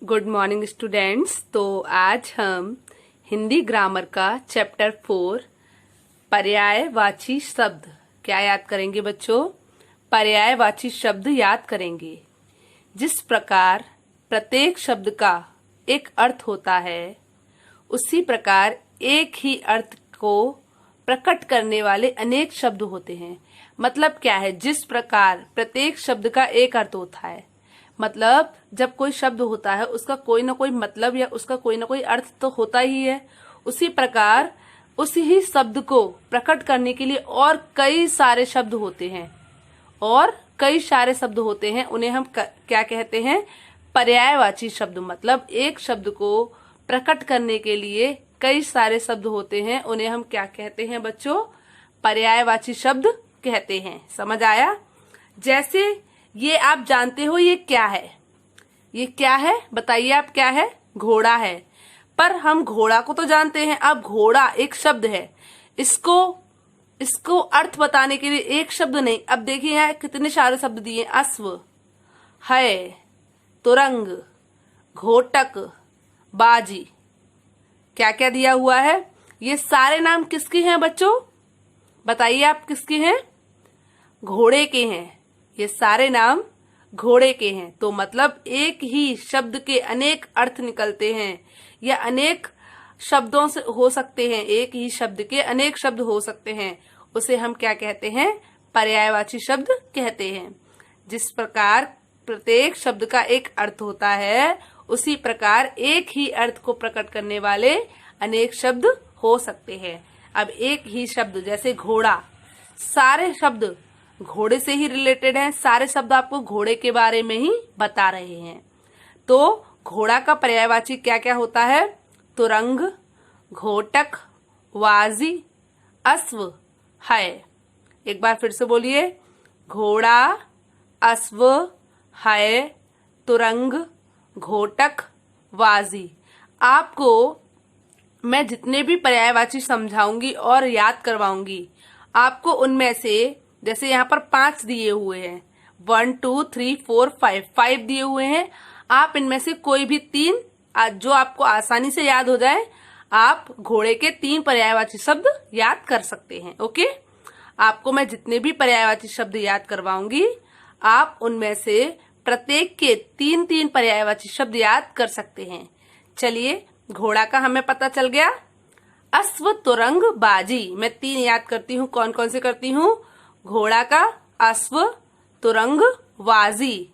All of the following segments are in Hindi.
Good morning students. तो आज हम हिंदी ग्रामर का चैप्टर 4 पर्यायवाची शब्द क्या याद करेंगे बच्चों? पर्यायवाची शब्द याद करेंगे। जिस प्रकार प्रत्येक शब्द का एक अर्थ होता है, उसी प्रकार एक ही अर्थ को प्रकट करने वाले अनेक शब्द होते हैं। मतलब क्या है? जिस प्रकार प्रत्येक शब्द का एक अर्थ होता है, मतलब जब कोई शब्द होता है उसका कोई ना कोई मतलब या उसका कोई ना कोई अर्थ तो होता ही है। उसी प्रकार उसी ही शब्द को प्रकट करने के लिए और कई सारे शब्द होते हैं उन्हें हम क्या कहते हैं? पर्यायवाची शब्द। मतलब एक शब्द को प्रकट करने के लिए कई सारे शब्द होते हैं, उन्हें हम क्या कहते हैं बच्चों? पर्यायवाची शब्द कहते हैं। समझ आया? जैसे ये आप जानते हो, ये क्या है? ये क्या है बताइए आप? क्या है? घोड़ा है। पर हम घोड़ा को तो जानते हैं। अब घोड़ा एक शब्द है, इसको अर्थ बताने के लिए एक शब्द नहीं। अब देखिए यहाँ कितने सारे शब्द दिए। अश्व है, तुरंग, घोटक, बाजी, क्या क्या दिया हुआ है। ये सारे नाम किसके हैं बच्चों? बताइए आप किसके हैं? घोड़े के हैं। ये सारे नाम घोड़े के हैं। तो मतलब एक ही शब्द के अनेक अर्थ निकलते हैं या अनेक शब्दों से हो सकते हैं। एक ही शब्द के अनेक शब्द हो सकते हैं, उसे हम क्या कहते हैं? पर्यायवाची शब्द कहते हैं। जिस प्रकार प्रत्येक शब्द का एक अर्थ होता है, उसी प्रकार एक ही अर्थ को प्रकट करने वाले अनेक शब्द हो सकते हैं। अब एक ही शब्द जैसे घोड़ा, सारे शब्द घोड़े से ही रिलेटेड हैं। सारे शब्द आपको घोड़े के बारे में ही बता रहे हैं। तो घोड़ा का पर्यायवाची क्या क्या होता है? तुरंग, घोटक, वाजी, अश्व, है। एक बार फिर से बोलिए। घोड़ा, अश्व, है, तुरंग, घोटक, वाजी। आपको मैं जितने भी पर्यायवाची समझाऊंगी और याद करवाऊंगी, आपको उनमें से जैसे यहाँ पर 5 दिए हुए हैं, 1 2 3 4 5 दिए हुए हैं। आप इनमें से कोई भी 3 जो आपको आसानी से याद हो जाए, आप घोड़े के 3 पर्यायवाची शब्द याद कर सकते हैं। ओके, आपको मैं जितने भी पर्यायवाची शब्द याद करवाऊंगी, आप उनमें से प्रत्येक के 3 पर्यायवाची शब्द याद कर सकते हैं। चलिए, घोड़ा का हमें पता चल गया। अश्व, तुरंग, बाजी, मैं 3 याद करती हूँ। कौन कौन से करती हूँ? घोड़ा का, अश्व, तुरंग, वाजी।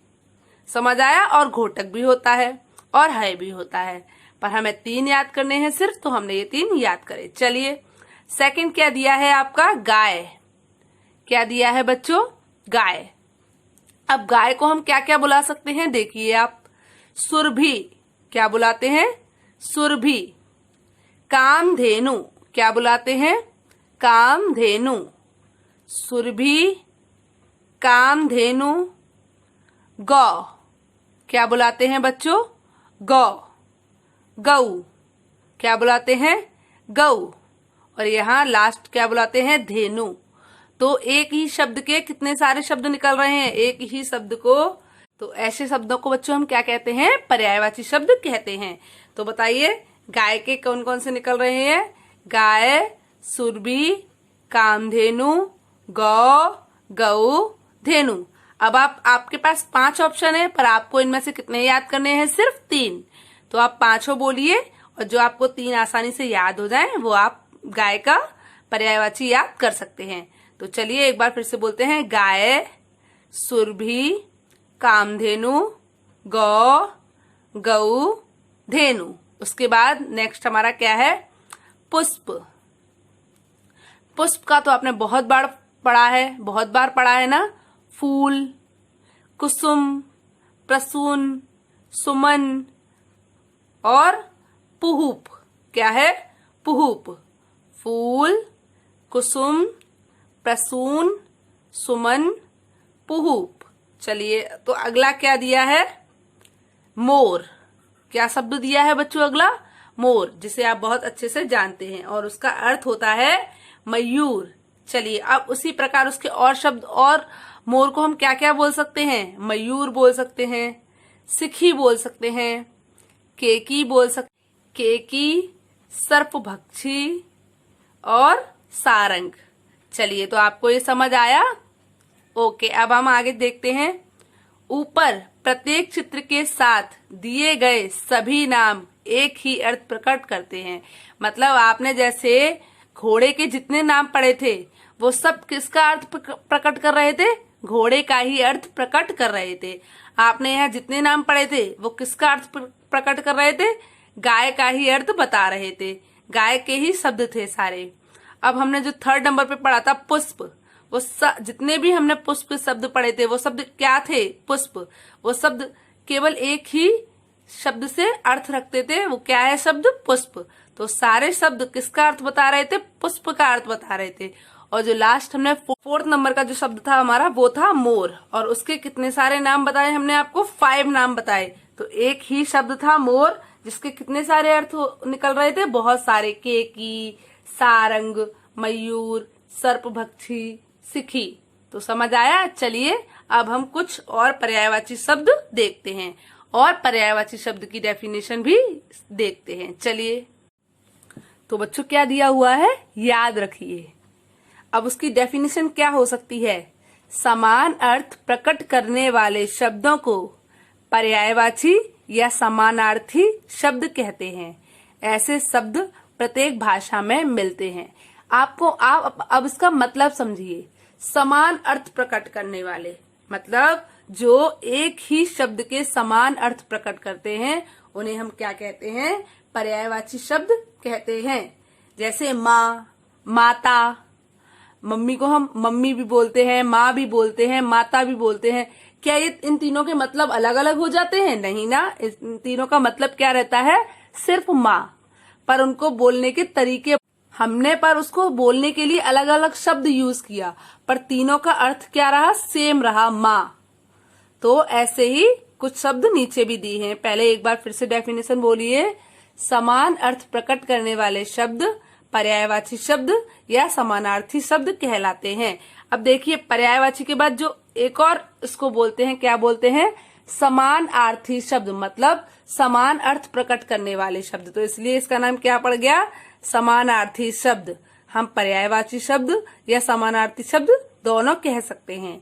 समझ आया? और घोटक भी होता है और है भी होता है, पर हमें 3 याद करने हैं सिर्फ, तो हमने ये 3 याद करे। चलिए, सेकंड क्या दिया है आपका? गाय। क्या दिया है बच्चों? गाय। अब गाय को हम क्या क्या बुला सकते हैं? देखिए आप। सुरभि, क्या बुलाते हैं? सुरभि। कामधेनु, क्या बुलाते हैं? कामधेनु। सुरभि, कामधेनु। गौ, क्या बुलाते हैं बच्चों? गौ। गऊ, क्या बुलाते हैं? गऊ। और यहाँ लास्ट क्या बुलाते हैं? धेनु। तो एक ही शब्द के कितने सारे शब्द निकल रहे हैं? एक ही शब्द को, तो ऐसे शब्दों को बच्चों हम क्या कहते हैं? पर्यायवाची शब्द कहते हैं। तो बताइए, गाय के कौन कौन से निकल रहे हैं? गाय, सुरभि, कामधेनु, गौ, गऊ, धेनु। अब आपके पास 5 ऑप्शन है, पर आपको इनमें से कितने याद करने हैं? सिर्फ 3। तो आप 5 बोलिए, और जो आपको 3 आसानी से याद हो जाए, वो आप गाय का पर्यायवाची याद कर सकते हैं। तो चलिए एक बार फिर से बोलते हैं। गाय, सुरभि, कामधेनु, गौ, गऊ, धेनु। उसके बाद नेक्स्ट हमारा क्या है? पुष्प। पुष्प का तो आपने बहुत बार पढ़ा है ना? फूल, कुसुम, प्रसून, सुमन और पुहुप। क्या है? पुहुप। फूल, कुसुम, प्रसून, सुमन, पुहुप। चलिए, तो अगला क्या दिया है? मोर। क्या शब्द दिया है बच्चों अगला? मोर, जिसे आप बहुत अच्छे से जानते हैं, और उसका अर्थ होता है मयूर। चलिए, अब उसी प्रकार उसके और शब्द, और मोर को हम क्या क्या बोल सकते हैं? मयूर बोल सकते हैं, सिखी बोल सकते हैं, केकी बोल सकते, केकी, सर्पभक्षी और सारंग। चलिए, तो आपको ये समझ आया? ओके, अब हम आगे देखते हैं। ऊपर प्रत्येक चित्र के साथ दिए गए सभी नाम एक ही अर्थ प्रकट करते हैं। मतलब आपने जैसे घोड़े के जितने नाम पढ़े थे वो सब किसका अर्थ प्रकट कर रहे थे? घोड़े का ही अर्थ प्रकट कर रहे थे। आपने यहाँ जितने नाम पढ़े थे वो किसका अर्थ प्रकट कर रहे थे? गाय का ही अर्थ बता रहे थे। गाय के ही शब्द थे सारे। अब हमने जो 3rd नंबर पे पढ़ा था पुष्प, वो जितने भी हमने पुष्प के शब्द पढ़े थे वो शब्द क्या थे? पुष्प। वो शब्द केवल एक ही शब्द से अर्थ रखते थे। वो क्या है शब्द? पुष्प। तो सारे शब्द किसका अर्थ बता रहे थे? पुष्प का अर्थ बता रहे थे। और जो लास्ट हमने 4th नंबर का जो शब्द था हमारा वो था मोर। और उसके कितने सारे नाम बताए हमने आपको? 5 नाम बताए। तो एक ही शब्द था मोर, जिसके कितने सारे अर्थ निकल रहे थे? बहुत सारे। केकी, सारंग, मयूर, सर्पभक्षी, सिखी। तो समझ आया? चलिए, अब हम कुछ और पर्यायवाची शब्द देखते हैं और पर्यायवाची शब्द की डेफिनेशन भी देखते हैं। चलिए, तो बच्चों क्या दिया हुआ है याद रखिए। अब उसकी डेफिनेशन क्या हो सकती है? समान अर्थ प्रकट करने वाले शब्दों को पर्यायवाची या समानार्थी शब्द कहते हैं। ऐसे शब्द प्रत्येक भाषा में मिलते हैं। आप अब इसका मतलब समझिए। समान अर्थ प्रकट करने वाले मतलब जो एक ही शब्द के समान अर्थ प्रकट करते हैं उन्हें हम क्या कहते हैं? पर्यायवाची शब्द कहते हैं। जैसे माँ, माता, मम्मी को हम मम्मी भी बोलते हैं, माँ भी बोलते हैं, माता भी बोलते हैं। क्या ये इन तीनों के मतलब अलग अलग हो जाते हैं? नहीं ना। इन तीनों का मतलब क्या रहता है? सिर्फ माँ, पर उनको बोलने के तरीके हमने पर उसको बोलने के लिए अलग अलग शब्द यूज किया, पर तीनों का अर्थ क्या रहा? सेम रहा, माँ। तो ऐसे ही कुछ शब्द नीचे भी दिए हैं। पहले एक बार फिर से डेफिनेशन बोलिए। समान अर्थ प्रकट करने वाले शब्द पर्यायवाची शब्द या समानार्थी शब्द कहलाते हैं। अब देखिए, पर्यायवाची के बाद जो एक और इसको बोलते हैं, क्या बोलते हैं? समानार्थी शब्द। मतलब समान अर्थ प्रकट करने वाले शब्द। तो इसलिए इसका नाम क्या पड़ गया? समानार्थी शब्द। हम पर्यायवाची शब्द या समानार्थी शब्द दोनों कह सकते हैं।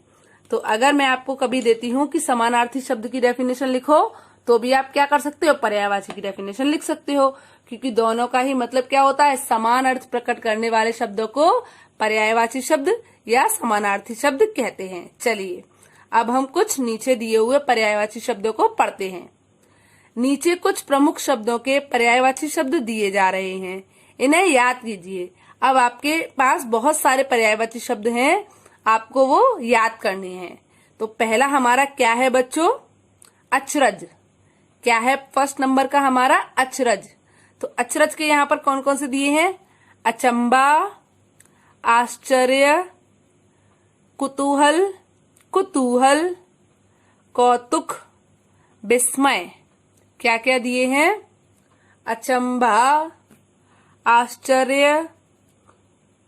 तो अगर मैं आपको कभी देती हूँ कि समानार्थी शब्द की डेफिनेशन लिखो, तो भी आप क्या कर सकते हो? पर्यायवाची की डेफिनेशन लिख सकते हो, क्योंकि दोनों का ही मतलब क्या होता है? समान अर्थ प्रकट करने वाले शब्दों को पर्यायवाची शब्द या समानार्थी शब्द कहते हैं। चलिए, अब हम कुछ नीचे दिए हुए पर्यायवाची शब्दों को पढ़ते हैं। नीचे कुछ प्रमुख शब्दों के पर्यायवाची शब्द दिए जा रहे हैं, इन्हें याद कीजिए। अब आपके पास बहुत सारे पर्यायवाची शब्द हैं, आपको वो याद करने हैं। तो पहला हमारा क्या है बच्चों? अचरज। क्या है 1st नंबर का हमारा? अचरज। तो अचरज के यहाँ पर कौन कौन से दिए हैं? अचंबा, आश्चर्य, कुतूहल, कुतूहल, कौतुक, विस्मय। क्या क्या दिए हैं? अचंबा, आश्चर्य,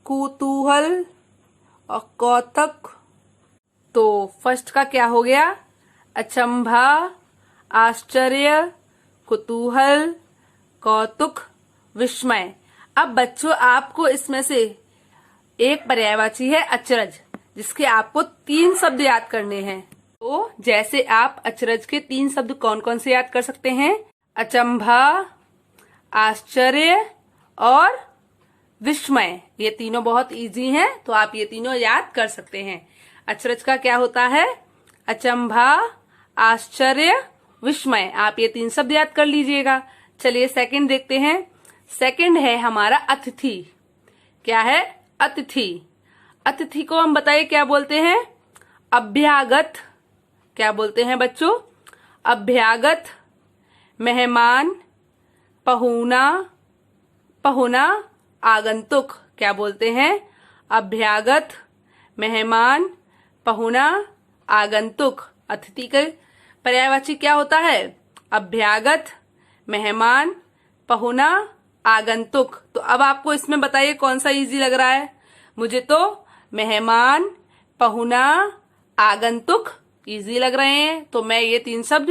कुतूहल और कौतुक। तो फर्स्ट का क्या हो गया? अचंभा, आश्चर्य, कुतूहल, कौतुक, विस्मय। अब बच्चों, आपको इसमें से एक पर्यायवाची है अचरज, जिसके आपको 3 शब्द याद करने हैं। तो जैसे आप अचरज के 3 शब्द कौन कौन से याद कर सकते हैं? अचंभा, आश्चर्य और विस्मय। ये तीनों बहुत इजी हैं, तो आप ये तीनों याद कर सकते हैं। अचरज का क्या होता है? अचंभा, आश्चर्य, विस्मय। आप ये 3 शब्द याद कर लीजिएगा। चलिए सेकंड देखते हैं। सेकंड है हमारा अतिथि। क्या है? अतिथि। अतिथि को हम बताइए क्या बोलते हैं? अभ्यागत। क्या बोलते हैं बच्चों? अभ्यागत, मेहमान, पहुना, पहुना, आगंतुक। क्या बोलते हैं? अभ्यागत, मेहमान, पहुना, आगंतुक। अतिथि का पर्यायवाची क्या होता है? अभ्यागत, मेहमान, पहुना, आगंतुक। तो अब आपको इसमें बताइए कौन सा इजी लग रहा है? मुझे तो मेहमान, पहुना, आगंतुक इजी लग रहे हैं, तो मैं ये 3 शब्द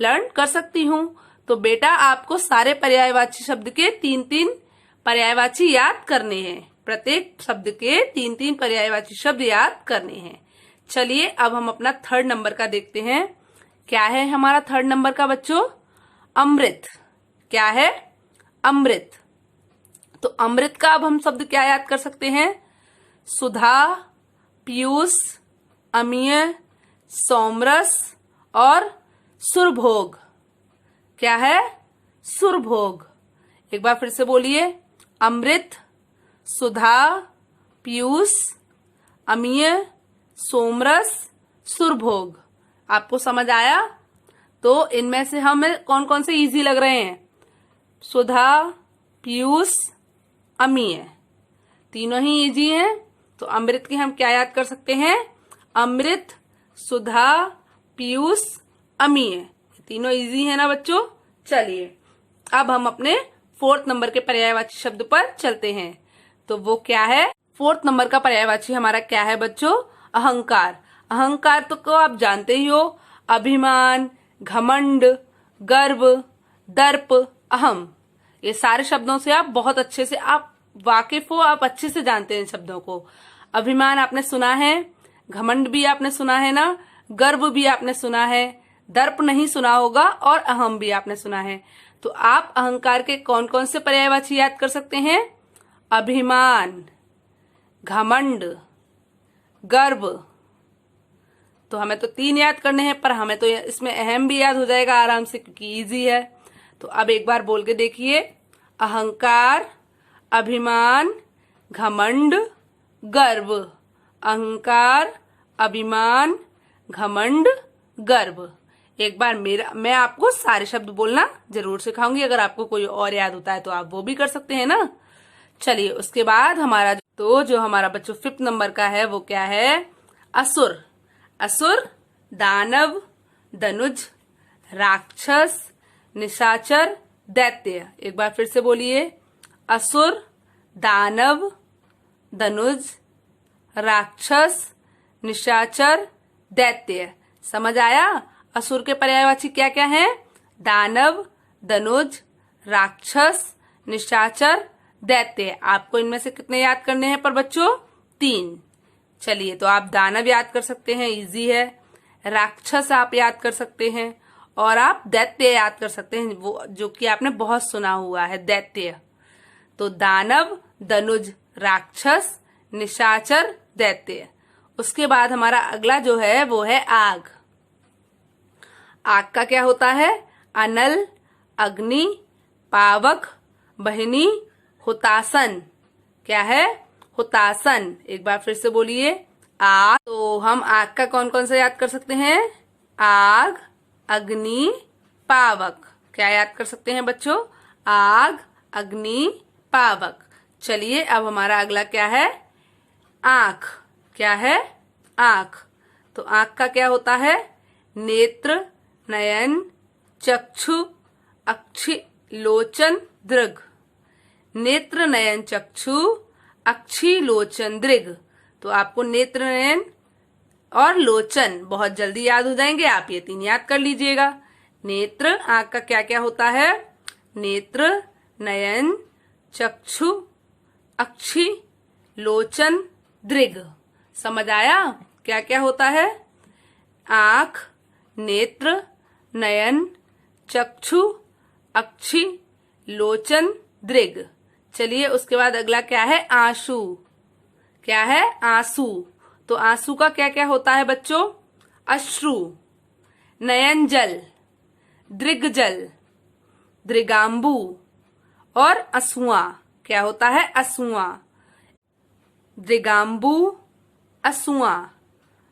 लर्न कर सकती हूँ। तो बेटा आपको सारे पर्यायवाची शब्द के 3-3 पर्यायवाची याद करने हैं। प्रत्येक शब्द के 3-3 पर्यायवाची शब्द याद करने हैं। चलिए अब हम अपना 3rd नंबर का देखते हैं। क्या है हमारा 3rd नंबर का बच्चों? अमृत। क्या है? अमृत। तो अमृत का अब हम शब्द क्या याद कर सकते हैं? सुधा, पीयूष, अमीय, सोमरस और सुरभोग। क्या है? सुरभोग। एक बार फिर से बोलिए। अमृत, सुधा, पीयूष, अमीय, सोमरस, सुरभोग। आपको समझ आया? तो इनमें से हमें कौन कौन से इजी लग रहे हैं? सुधा, पीयूष, अमीय, तीनों ही इजी हैं। तो अमृत की हम क्या याद कर सकते हैं? अमृत, सुधा, पीयूष, अमीय, तीनों इजी है ना बच्चों। चलिए अब हम अपने 4th नंबर के पर्यायवाची शब्द पर चलते हैं। तो वो क्या है? 4th नंबर का पर्यायवाची हमारा क्या है बच्चों? अहंकार। अहंकार तो को आप जानते ही हो। अभिमान, घमंड, गर्व, दर्प, अहम, ये सारे शब्दों से आप बहुत अच्छे से आप वाकिफ हो, आप अच्छे से जानते हैं इन शब्दों को। अभिमान आपने सुना है, घमंड भी आपने सुना है ना, गर्व भी आपने सुना है, दर्प नहीं सुना होगा और अहम भी आपने सुना है। तो आप अहंकार के कौन कौन से पर्यायवाची याद कर सकते हैं? अभिमान, घमंड, गर्व। तो हमें तो 3 याद करने हैं, पर हमें तो इसमें अहम भी याद हो जाएगा आराम से क्योंकि इजी है। तो अब एक बार बोल के देखिए। अहंकार, अभिमान, घमंड, गर्व। अहंकार, अभिमान, घमंड, गर्व। एक बार मैं आपको सारे शब्द बोलना जरूर सिखाऊंगी। अगर आपको कोई और याद होता है तो आप वो भी कर सकते हैं ना। चलिए उसके बाद हमारा जो हमारा बच्चों 5th नंबर का है वो क्या है? असुर। असुर, दानव, दनुज, राक्षस, निशाचर, दैत्य। एक बार फिर से बोलिए। असुर, दानव, दनुज, राक्षस, निशाचर, दैत्य। समझ आया? असुर के पर्यायवाची क्या क्या हैं? दानव, दनुज, राक्षस, निशाचर, दैत्य। आपको इनमें से कितने याद करने हैं पर बच्चों? 3। चलिए तो आप दानव याद कर सकते हैं, इजी है। राक्षस आप याद कर सकते हैं और आप दैत्य याद कर सकते हैं, वो जो कि आपने बहुत सुना हुआ है, दैत्य। तो दानव, दनुज, राक्षस, निशाचर, दैत्य। उसके बाद हमारा अगला जो है वो है आग। आग का क्या होता है? अनल, अग्नि, पावक, बहिनी, हुतासन। क्या है? हुतासन। एक बार फिर से बोलिए। आग। तो हम आग का कौन कौन सा याद कर सकते हैं? आग, अग्नि, पावक। क्या याद कर सकते हैं बच्चों? आग, अग्नि, पावक। चलिए अब हमारा अगला क्या है? आंख। क्या है? आंख। तो आंख का क्या होता है? नेत्र, नयन, चक्षु, अक्षि, लोचन, दृग। नेत्र, नयन, चक्षु, अक्षि, लोचन, दृग। तो आपको नेत्र, नयन और लोचन बहुत जल्दी याद हो जाएंगे। आप ये 3 याद कर लीजिएगा। नेत्र, आंख का क्या क्या होता है? नेत्र, नयन, चक्षु, अक्षि, लोचन, दृग। समझ आया क्या क्या होता है? आंख, नेत्र, नयन, चक्षु, अक्षि, लोचन, दृग। चलिए उसके बाद अगला क्या है? आंसू। क्या है? आंसू। तो आंसू का क्या क्या होता है बच्चों? अश्रु, नयन जल, दृग जल, दृगांबु और असुआ। क्या होता है? असुआ। दृगांबु, असुआ।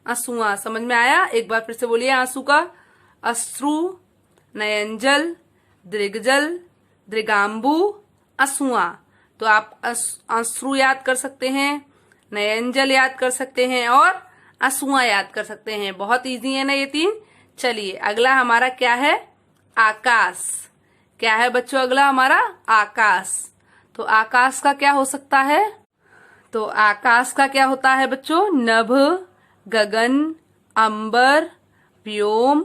असुआ समझ में आया? एक बार फिर से बोलिए। आंसू का अश्रु, नयनजल, दृगजल, दृगांबु, असुआ। तो आप अश्रु याद कर सकते हैं, नयनजल याद कर सकते हैं और असुआ याद कर सकते हैं। बहुत इजी है ना ये 3। चलिए अगला हमारा क्या है? आकाश। क्या है बच्चों अगला हमारा? आकाश। तो आकाश का क्या हो सकता है? तो आकाश का क्या होता है बच्चों? नभ, गगन, अंबर, व्योम,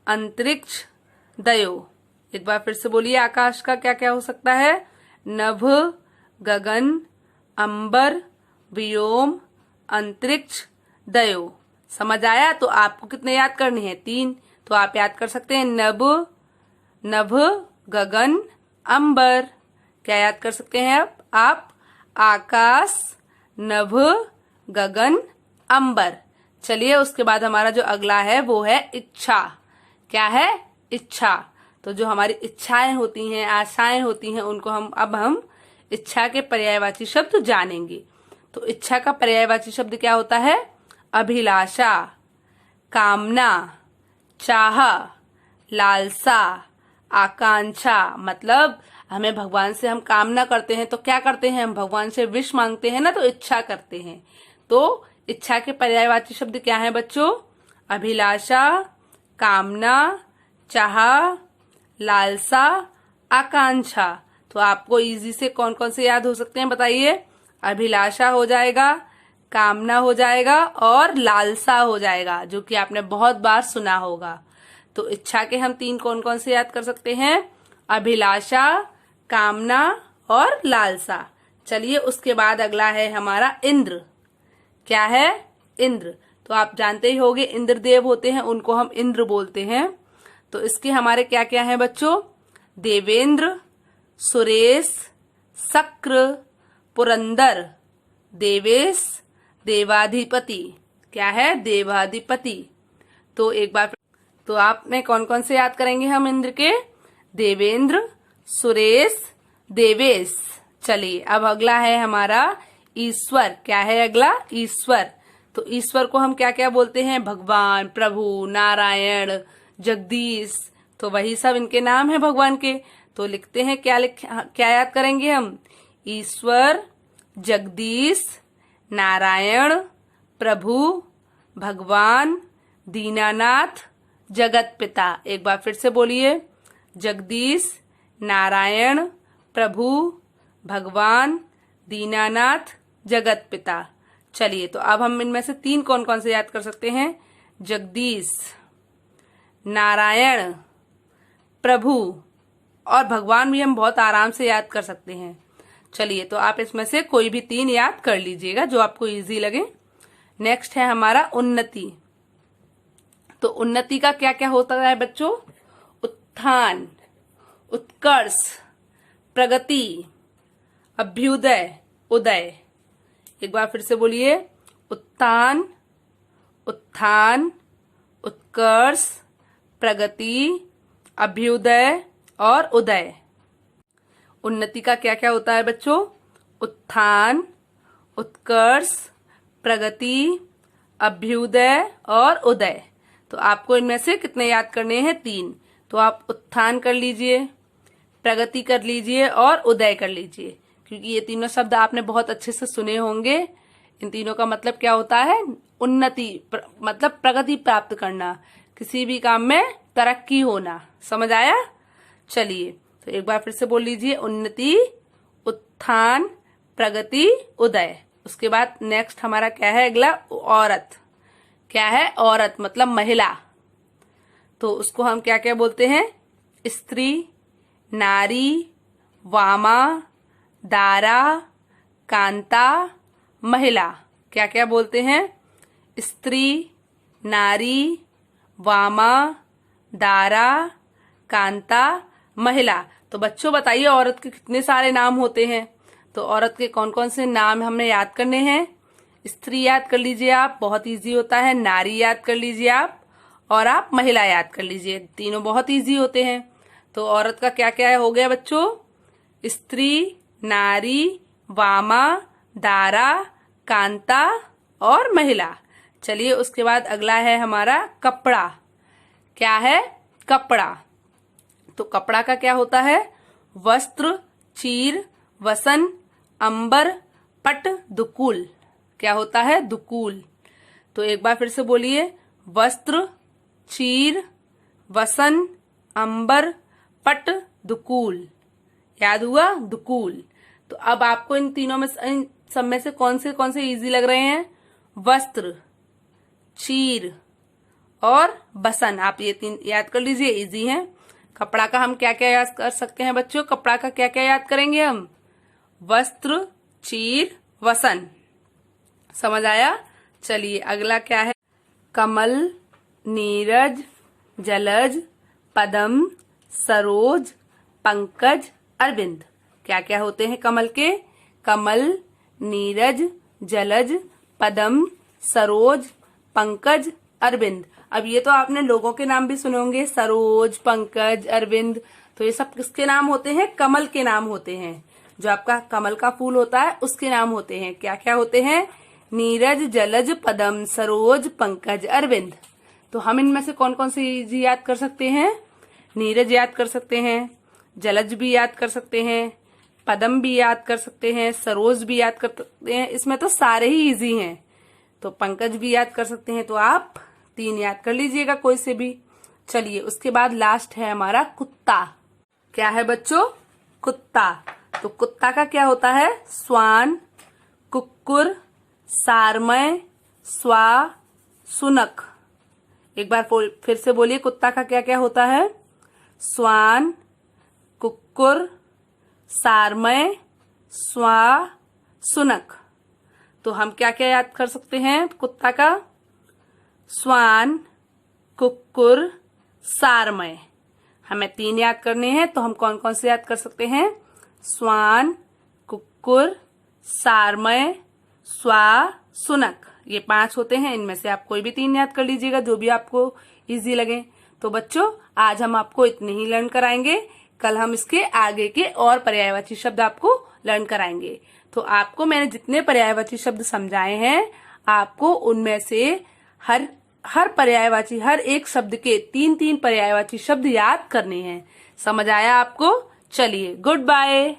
अंतरिक्ष, दयो। एक बार फिर से बोलिए, आकाश का क्या क्या हो सकता है? नभ, गगन, अंबर, व्योम, अंतरिक्ष, दयो। समझ आया? तो आपको कितने याद करने हैं? 3। तो आप याद कर सकते हैं, नभ, गगन, अंबर। क्या याद कर सकते हैं आप? आकाश, नभ, गगन, अंबर। चलिए, उसके बाद हमारा जो अगला है वो है इच्छा। क्या है? इच्छा। तो जो हमारी इच्छाएं होती हैं, आशाएं होती हैं, उनको हम इच्छा के पर्यायवाची शब्द जानेंगे। तो इच्छा का पर्यायवाची शब्द क्या होता है? अभिलाषा, कामना, चाह, लालसा, आकांक्षा। मतलब हमें भगवान से हम कामना करते हैं तो क्या करते हैं? हम भगवान से विश मांगते हैं ना, तो इच्छा करते हैं। तो इच्छा के पर्यायवाची शब्द क्या है बच्चों? अभिलाषा, कामना, चाह, लालसा, आकांक्षा। तो आपको इजी से कौन कौन से याद हो सकते हैं बताइए? अभिलाषा हो जाएगा, कामना हो जाएगा और लालसा हो जाएगा, जो कि आपने बहुत बार सुना होगा। तो इच्छा के हम 3 कौन कौन से याद कर सकते हैं? अभिलाषा, कामना और लालसा। चलिए, उसके बाद अगला है हमारा इंद्र। क्या है? इंद्र। तो आप जानते ही होंगे, इंद्रदेव होते हैं, उनको हम इंद्र बोलते हैं। तो इसके हमारे क्या क्या है बच्चों? देवेंद्र, सुरेश, शक्र, पुरंदर, देवेश, देवाधिपति। क्या है? देवाधिपति। तो एक बार तो आपने कौन कौन से याद करेंगे हम इंद्र के? देवेंद्र, सुरेश, देवेश। चलिए, अब अगला है हमारा ईश्वर। क्या है अगला? ईश्वर। तो ईश्वर को हम क्या क्या बोलते हैं? भगवान, प्रभु, नारायण, जगदीश। तो वही सब इनके नाम है भगवान के। तो लिखते हैं, क्या याद करेंगे हम? ईश्वर, जगदीश, नारायण, प्रभु, भगवान, दीनानाथ, जगत पिता। एक बार फिर से बोलिए, जगदीश, नारायण, प्रभु, भगवान, दीनानाथ, जगत पिता। चलिए, तो अब हम इनमें से 3 कौन कौन से याद कर सकते हैं? जगदीश, नारायण, प्रभु और भगवान भी हम बहुत आराम से याद कर सकते हैं। चलिए, तो आप इसमें से कोई भी 3 याद कर लीजिएगा जो आपको इजी लगे। नेक्स्ट है हमारा उन्नति। तो उन्नति का क्या क्या होता है बच्चों? उत्थान, उत्कर्ष, प्रगति, अभ्युदय, उदय। एक बार फिर से बोलिए, उत्थान, उत्थान, उत्कर्ष, प्रगति, अभ्युदय और उदय। उन्नति का क्या क्या होता है बच्चों? उत्थान, उत्कर्ष, प्रगति, अभ्युदय और उदय। तो आपको इनमें से कितने याद करने हैं? 3। तो आप उत्थान कर लीजिए, प्रगति कर लीजिए और उदय कर लीजिए, क्योंकि ये तीनों शब्द आपने बहुत अच्छे से सुने होंगे। इन तीनों का मतलब क्या होता है? उन्नति, मतलब प्रगति प्राप्त करना, किसी भी काम में तरक्की होना। समझ आया? चलिए, तो एक बार फिर से बोल लीजिए, उन्नति, उत्थान, प्रगति, उदय। उसके बाद नेक्स्ट हमारा क्या है अगला? औरत। क्या है? औरत मतलब महिला। तो उसको हम क्या क्या बोलते हैं? स्त्री, नारी, वामा, दारा, कांता, महिला। क्या क्या बोलते हैं? स्त्री, नारी, वामा, दारा, कांता, महिला। तो बच्चों बताइए, औरत के कितने सारे नाम होते हैं? तो औरत के कौन कौन से नाम हमने याद करने हैं? स्त्री याद कर लीजिए आप, बहुत इजी होता है। नारी याद कर लीजिए आप, और आप महिला याद कर लीजिए, तीनों बहुत इजी होते हैं। तो औरत का क्या क्या हो गया बच्चों? स्त्री, नारी, वामा, दारा, कांता और महिला। चलिए, उसके बाद अगला है हमारा कपड़ा। क्या है? कपड़ा। तो कपड़ा का क्या होता है? वस्त्र, चीर, वसन, अंबर, पट, दुकुल। क्या होता है? दुकुल। तो एक बार फिर से बोलिए, वस्त्र, चीर, वसन, अंबर, पट, दुकुल। याद हुआ? दुकुल। तो अब आपको इन तीनों में, इन सब में से कौन से इजी लग रहे हैं? वस्त्र, चीर और बसन। आप ये 3 याद कर लीजिए, इजी हैं। कपड़ा का हम क्या क्या याद कर सकते हैं बच्चों? कपड़ा का क्या क्या याद करेंगे हम? वस्त्र, चीर, वसन। समझ आया? चलिए अगला क्या है? कमल, नीरज, जलज, पद्म, सरोज, पंकज, अरविंद। क्या क्या होते हैं कमल के? कमल, नीरज, जलज, पद्म, सरोज, पंकज, अरविंद। अब ये तो आपने लोगों के नाम भी सुने होंगे, सरोज, पंकज, अरविंद। तो ये सब किसके नाम होते हैं? कमल के नाम होते हैं। जो आपका कमल का फूल होता है उसके नाम होते हैं। क्या क्या होते हैं? नीरज, जलज, पद्म, सरोज, पंकज, अरविंद। तो हम इनमें से कौन कौन सी याद कर सकते हैं? नीरज याद कर सकते हैं, जलज भी याद कर सकते हैं, पद्म भी याद कर सकते हैं, सरोज भी याद कर सकते हैं। इसमें तो सारे ही इजी हैं। तो पंकज भी याद कर सकते हैं। तो आप 3 याद कर लीजिएगा कोई से भी। चलिए उसके बाद लास्ट है हमारा कुत्ता। क्या है बच्चों? कुत्ता। तो कुत्ता का क्या होता है? स्वान, कुक्कुर, सारमय, स्वा, सुनक। एक बार फिर से बोलिए, कुत्ता का क्या क्या होता है? स्वान, कुक्कुर, सारमय, स्वा, सुनक। तो हम क्या क्या याद कर सकते हैं कुत्ता का? स्वान, कुक्कुर, सारमय। हमें 3 याद करने हैं। तो हम कौन कौन से याद कर सकते हैं? स्वान, कुक्कुर, सारमय, स्वा, सुनक। ये 5 होते हैं। इनमें से आप कोई भी 3 याद कर लीजिएगा, जो भी आपको इजी लगे। तो बच्चों आज हम आपको इतने ही लर्न कराएंगे। कल हम इसके आगे के और पर्यायवाची शब्द आपको लर्न कराएंगे। तो आपको मैंने जितने पर्यायवाची शब्द समझाए हैं, आपको उनमें से हर पर्यायवाची, हर एक शब्द के 3-3 पर्यायवाची शब्द याद करने हैं। समझ आया आपको? चलिए गुड बाय।